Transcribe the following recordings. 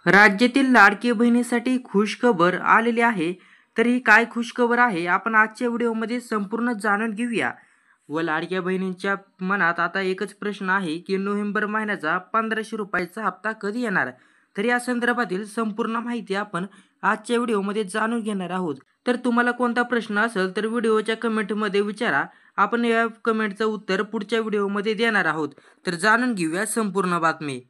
राज्यातील लाडकी बहिणीसाठी खुशखबर आलेली आहे. तर ही काय खुशखबर आहे आपण आजच्या व्हिडिओमध्ये संपूर्ण जाणून घेऊया. व लाडक्या बहिणींच्या मनात आता एकच प्रश्न आहे की नोव्हेंबर महिन्याचा 1500 रुपयाचा हप्ता कधी येणार. तर या संदर्भातील संपूर्ण माहिती आपण आजच्या व्हिडिओमध्ये जाणून घेणार आहोत. तर तुम्हाला कोणता प्रश्न असेल तर व्हिडिओच्या कमेंटमध्ये विचारा. आपण या कमेंटचं उत्तर पुढच्या व्हिडिओमध्ये देणार आहोत. तर जाणून घेऊया संपूर्ण बातमी.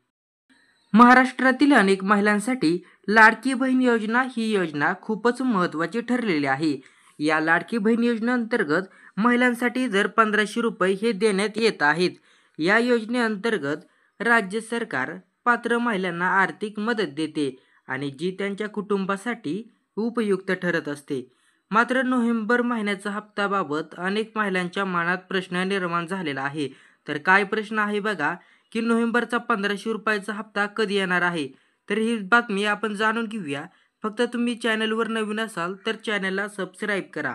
महाराष्ट्रातील अनेक महिलांसाठी लाडकी बहीण योजना ही योजना खूपच महत्त्वाची ठरलेली आहे. या लाडकी बहीण योजनेअंतर्गत महिलांसाठी दर 1500 रुपये हे देण्यात येत आहेत. या योजनेअंतर्गत राज्य सरकार पात्र महिलांना आर्थिक मदत देते आणि जी त्यांच्या कुटुंबासाठी उपयुक्त ठरत असते. मात्र नोव्हेंबर महिन्याचा हप्त्याबाबत अनेक महिलांच्या मनात प्रश्न निर्माण झालेला आहे. तर काय प्रश्न आहे बघा की नोव्हेंबरचा 1500 रुपयाचा हप्ता कधी येणार आहे. तर ही बातमी आपण जाणून घेऊया. फक्त तुम्ही चॅनलवर नवीन असाल तर चॅनलला सबस्क्राईब करा.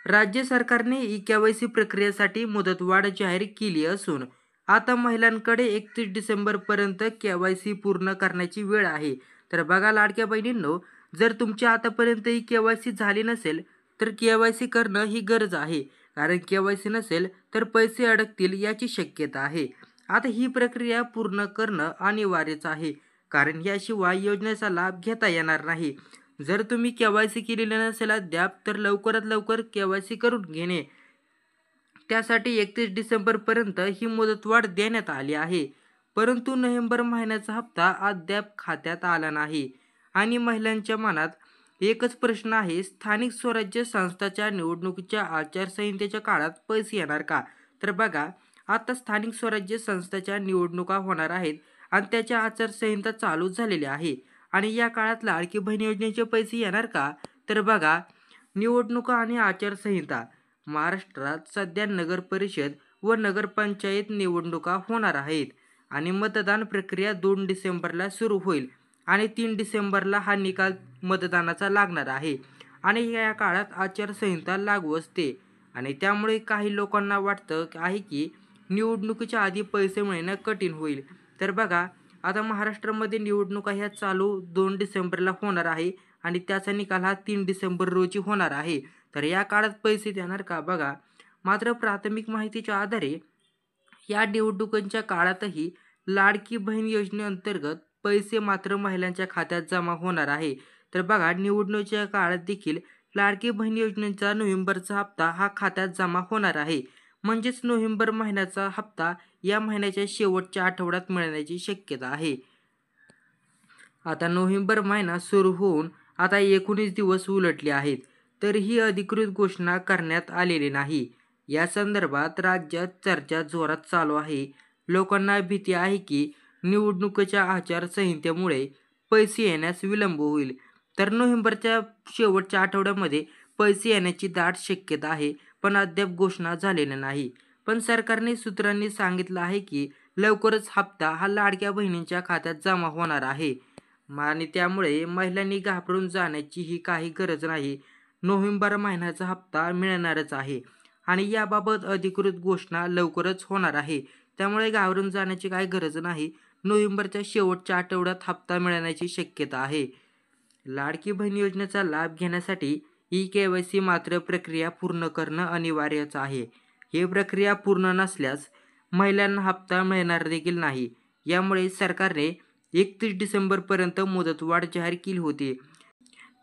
राज्य सरकारने ई-केवायसी प्रक्रियेसाठी मुदतवाढ जाहीर केली असून आता महिलांकडे 31 डिसेंबरपर्यंत केवायसी पूर्ण करण्याची वेळ आहे. तर बघा लाडक्या बहिणींनो, जर तुमची आतापर्यंत ही केवायसी झाली नसेल तर केवायसी करणं ही गरज आहे. कारण केवायसी नसेल तर पैसे अडकतील याची शक्यता आहे. आता ही प्रक्रिया पूर्ण करणं अनिवार्यच आहे. कारण याशिवाय योजनेचा लाभ घेता येणार नाही. जर तुम्ही केवायसी केलेली नसेल अद्याप तर लवकरात लवकर केवायसी करून घेणे. त्यासाठी 31 डिसेंबरपर्यंत ही मुदतवाढ देण्यात आली आहे. परंतु नोव्हेंबर महिन्याचा हप्ता अद्याप खात्यात आला नाही आणि महिलांच्या मनात एकच प्रश्न आहे, स्थानिक स्वराज्य संस्थांच्या निवडणुकीच्या आचारसंहितेच्या काळात पैसे येणार का? तर बघा, आता स्थानिक स्वराज्य संस्थांच्या निवडणुका होणार आहेत आणि त्याच्या आचारसंहिता चालू झालेली आहे आणि या काळात लाडकी बहीण योजनेचे पैसे येणार का? तर बघा, निवडणुका आणि आचारसंहिता. महाराष्ट्रात सध्या नगर परिषद व नगरपंचायत निवडणुका होणार आहेत आणि मतदान प्रक्रिया 2 डिसेंबरला सुरू होईल आणि 3 डिसेंबरला हा निकाल मतदानाचा लागणार आहे आणि या काळात आचारसंहिता लागू असते आणि त्यामुळे काही लोकांना वाटतं आहे की निवडणुकीच्या आधी पैसे मिळणं कठीण होईल. तर बघा, आता महाराष्ट्रामध्ये निवडणुका ह्या चालू 2 डिसेंबरला होणार आहे आणि त्याचा निकाल हा 3 डिसेंबर रोजी होणार आहे. तर या काळात पैसे देणार का? बघा, मात्र प्राथमिक माहितीच्या आधारे या निवडणुकांच्या काळातही लाडकी बहीण योजनेअंतर्गत पैसे मात्र महिलांच्या खात्यात जमा होणार आहे. तर बघा, निवडणुकीच्या काळात देखील लाडकी बहीण योजनेचा नोव्हेंबरचा हप्ता हा खात्यात जमा होणार आहे. म्हणजेच नोव्हेंबर महिन्याचा हप्ता या महिन्याच्या शेवटच्या आठवड्यात मिळण्याची शक्यता आहे. आता नोव्हेंबर महिना सुरू होऊन आता 19 दिवस उलटले आहेत तरीही अधिकृत घोषणा करण्यात आलेली नाही. या संदर्भात राज्यात चर्चा जोरात चालू आहे. लोकांना भीती आहे की निवडणुकीच्या आचारसंहितेमुळे पैसे येण्यास विलंब होईल. तर नोव्हेंबरच्या शेवटच्या आठवड्यामध्ये पैसे येण्याची दाट शक्यता आहे, पण अद्याप घोषणा झालेली नाही. पण सरकारने सूत्रांनी सांगितलं आहे की लवकरच हप्ता हा लाडक्या बहिणींच्या खात्यात जमा होणार आहे आणि त्यामुळे महिलांनी घाबरून जाण्याची ही काही गरज नाही. नोव्हेंबर महिन्याचा हप्ता मिळणारच आहे आणि याबाबत अधिकृत घोषणा लवकरच होणार आहे. त्यामुळे घाबरून जाण्याची काही गरज नाही. नोव्हेंबरच्या शेवटच्या आठवड्यात हप्ता मिळण्याची शक्यता आहे. लाडकी बहीण योजनेचा लाभ घेण्यासाठी ई-केवायसी मात्र प्रक्रिया पूर्ण करणं अनिवार्यच आहे. ही प्रक्रिया पूर्ण नसल्यास महिलांना हप्ता मिळणार देखील नाही. यामुळे सरकारने 31 डिसेंबरपर्यंत मुदतवाढ जाहीर केली होती.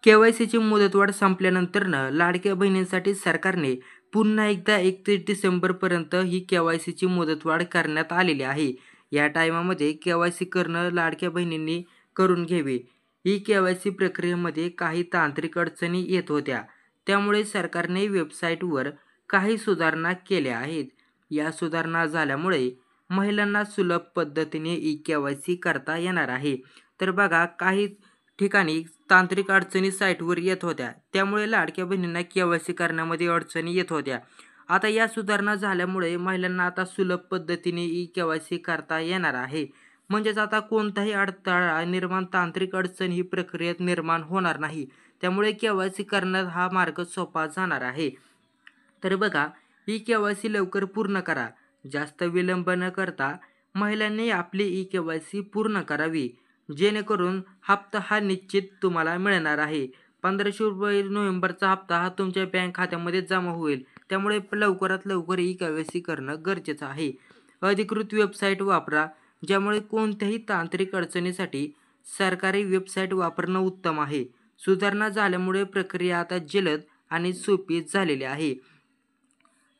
केवायसीची मुदतवाढ संपल्यानंतरनं लाडक्या बहिणींसाठी सरकारने पुन्हा एकदा 31 डिसेंबरपर्यंत ही केवायसीची मुदतवाढ करण्यात आलेली आहे. या टायमामध्ये केवायसी करणं लाडक्या बहिणींनी करून घ्यावे. ही केवायसी प्रक्रियेमध्ये काही तांत्रिक अडचणी येत होत्या. त्यामुळे सरकारने वेबसाईटवर काही सुधारणा केल्या आहेत. या सुधारणा झाल्यामुळे महिलांना सुलभ पद्धतीने ई-केवायसी करता येणार आहे. तर बघा, काही ठिकाणी तांत्रिक अडचणी साईटवर येत होत्या. त्यामुळे लाडक्या बहिणींना केवायसी करण्यामध्ये अडचणी येत होत्या. आता या सुधारणा झाल्यामुळे महिलांना आता सुलभ पद्धतीने ई-केवायसी करता येणार आहे. म्हणजेच आता कोणताही अडथळा तांत्रिक अडचण ही प्रक्रियेत निर्माण होणार नाही. त्यामुळे केवायसी करण्यात हा मार्ग सोपा जाणार आहे. तर बघा, ई-केवायसी लवकर पूर्ण करा. जास्त विलंब न करता महिलांनी आपली ई-केवायसी पूर्ण करावी. जेणेकरून हप्ता हा निश्चित तुम्हाला मिळणार आहे. 1500 रुपये नोव्हेंबरचा हप्ता हा तुमच्या बँक खात्यामध्ये जमा होईल. त्यामुळे लवकरात लवकर ई-के-वाय-सी करणं गरजेचं आहे. अधिकृत वेबसाईट वापरा, ज्यामुळे कोणत्याही तांत्रिक अडचणीसाठी सरकारी वेबसाईट वापरणं उत्तम आहे. सुधारणा झाल्यामुळे प्रक्रिया आता जलद आणि सोपी झालेली आहे.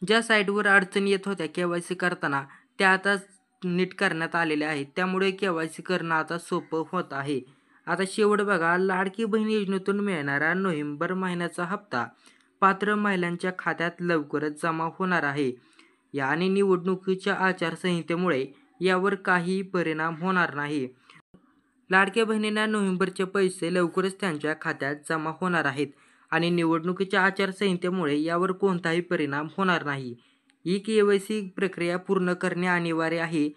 ज्या साईटवर अडचणी येत होत्या के-वाय-सी करताना, त्या आता नीट करण्यात आलेल्या आहेत. त्यामुळे के-वाय-सी करणं आता सोपं होत आहे. आता शेवट बघा, लाडकी बहीण योजनेतून मिळणारा नोव्हेंबर महिन्याचा हप्ता पात्र महिलांच्या खात्यात लवकरच जमा होणार आहे. आणि निवडणुकीच्या आचारसंहितेमुळे यावर काहीही परिणाम होणार नाही. लाडक्या बहिणींना नोव्हेंबरचे पैसे लवकरच त्यांच्या खात्यात जमा होणार आहेत आणि निवडणुकीच्या आचारसंहितेमुळे यावर कोणताही परिणाम होणार नाही. ई-के-वाय-सी प्रक्रिया पूर्ण करणे अनिवार्य आहे.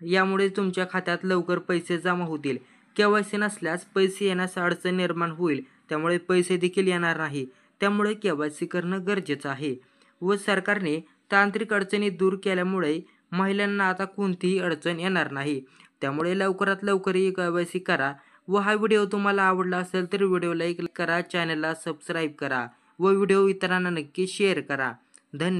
यामुळे तुमच्या खात्यात लवकर पैसे जमा होतील. के-वाय-सी नसल्यास पैसे येण्यास अडचण निर्माण होईल, त्यामुळे पैसे देखील येणार नाही. त्यामुळे के-वाय-सी करणं गरजेचं आहे. व सरकारने तांत्रिक अडचणी दूर केल्यामुळे महिलांना आता कोणतीही अडचण येणार नाही. त्यामुळे लवकरात लवकर ई-के-वाय-सी करा. व हा व्हिडिओ तुम्हाला आवडला असेल तर व्हिडिओ लाईक करा, चॅनलला सबस्क्राईब करा व व्हिडिओ इतरांना नक्की शेअर करा. धन्यवाद.